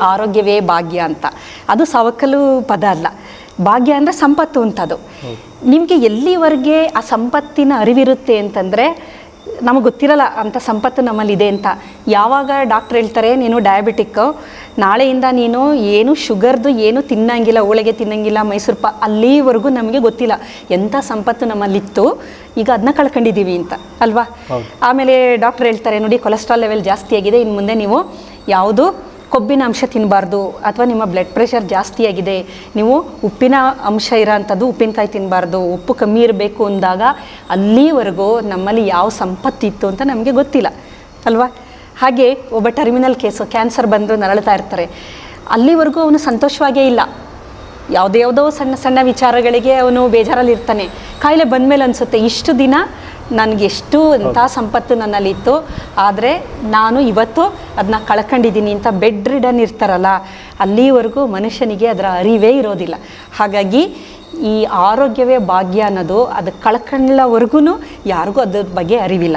ಆರೋಗ್ಯವೇ ಭಾಗ್ಯ ಅಂತ. ಅದು ಸವಕಲು ಪದ ಅಲ್ಲ. ಭಾಗ್ಯ ಅಂದರೆ ಸಂಪತ್ತು ಅಂತದು. ನಿಮಗೆ ಎಲ್ಲಿವರೆಗೆ ಆ ಸಂಪತ್ತಿನ ಅರಿವಿರುತ್ತೆ ಅಂತಂದರೆ, ನಮಗೆ ಗೊತ್ತಿರಲ್ಲ ಅಂಥ ಸಂಪತ್ತು ನಮ್ಮಲ್ಲಿದೆ ಅಂತ. ಯಾವಾಗ ಡಾಕ್ಟ್ರ್ ಹೇಳ್ತಾರೆ ನೀನು ಡಯಾಬಿಟಿಕ್ಕು, ನಾಳೆಯಿಂದ ನೀನು ಏನು ಶುಗರ್ದು ಏನು ತಿನ್ನಂಗಿಲ್ಲ, ಹೋಳಿಗೆ ತಿನ್ನಂಗಿಲ್ಲ, ಮೈಸೂರು ಅಲ್ಲಿವರೆಗೂ ನಮಗೆ ಗೊತ್ತಿಲ್ಲ ಎಂಥ ಸಂಪತ್ತು ನಮ್ಮಲ್ಲಿತ್ತು, ಈಗ ಅದನ್ನ ಕಳ್ಕೊಂಡಿದ್ದೀವಿ ಅಂತ ಅಲ್ವಾ. ಆಮೇಲೆ ಡಾಕ್ಟ್ರ್ ಹೇಳ್ತಾರೆ ನೋಡಿ ಕೊಲೆಸ್ಟ್ರಾಲ್ ಲೆವೆಲ್ ಜಾಸ್ತಿ ಆಗಿದೆ, ಇನ್ನು ಮುಂದೆ ನೀವು ಯಾವುದು ಕೊಬ್ಬಿನ ಅಂಶ ತಿನ್ನಬಾರ್ದು, ಅಥವಾ ನಿಮ್ಮ ಬ್ಲಡ್ ಪ್ರೆಷರ್ ಜಾಸ್ತಿ ಆಗಿದೆ, ನೀವು ಉಪ್ಪಿನ ಅಂಶ ಇರೋಂಥದ್ದು ಉಪ್ಪಿನಕಾಯಿ ತಿನ್ನಬಾರ್ದು, ಉಪ್ಪು ಕಮ್ಮಿ ಇರಬೇಕು ಅಂದಾಗ ಅಲ್ಲಿವರೆಗೂ ನಮ್ಮಲ್ಲಿ ಯಾವ ಸಂಪತ್ತಿತ್ತು ಅಂತ ನಮಗೆ ಗೊತ್ತಿಲ್ಲ ಅಲ್ವಾ. ಹಾಗೆ ಒಬ್ಬ ಟರ್ಮಿನಲ್ ಕೇಸು, ಕ್ಯಾನ್ಸರ್ ಬಂದು ನರಳ್ತಾ ಇರ್ತಾರೆ, ಅಲ್ಲಿವರೆಗೂ ಅವನು ಸಂತೋಷವಾಗೇ ಇಲ್ಲ, ಯಾವುದೋ ಸಣ್ಣ ಸಣ್ಣ ವಿಚಾರಗಳಿಗೆ ಅವನು ಬೇಜಾರಲ್ಲಿ ಇರ್ತಾನೆ. ಕಾಯಿಲೆ ಬಂದಮೇಲೆ ಅನಿಸುತ್ತೆ ಇಷ್ಟು ದಿನ ನನಗೆಷ್ಟು ಅಂಥ ಸಂಪತ್ತು ನನ್ನಲ್ಲಿತ್ತು, ಆದರೆ ನಾನು ಇವತ್ತು ಅದನ್ನ ಕಳ್ಕೊಂಡಿದ್ದೀನಿ ಅಂತ ಬೆಡ್ ರಿಡನ್ ಇರ್ತಾರಲ್ಲ, ಅಲ್ಲಿವರೆಗೂ ಮನುಷ್ಯನಿಗೆ ಅದರ ಅರಿವೇ ಇರೋದಿಲ್ಲ. ಹಾಗಾಗಿ ಈ ಆರೋಗ್ಯವೇ ಭಾಗ್ಯ ಅನ್ನೋದು ಅದು ಕಳ್ಕೊಳ್ಳೋವರೆಗೂ ಯಾರಿಗೂ ಅದ್ರ ಬಗ್ಗೆ ಅರಿವಿಲ್ಲ.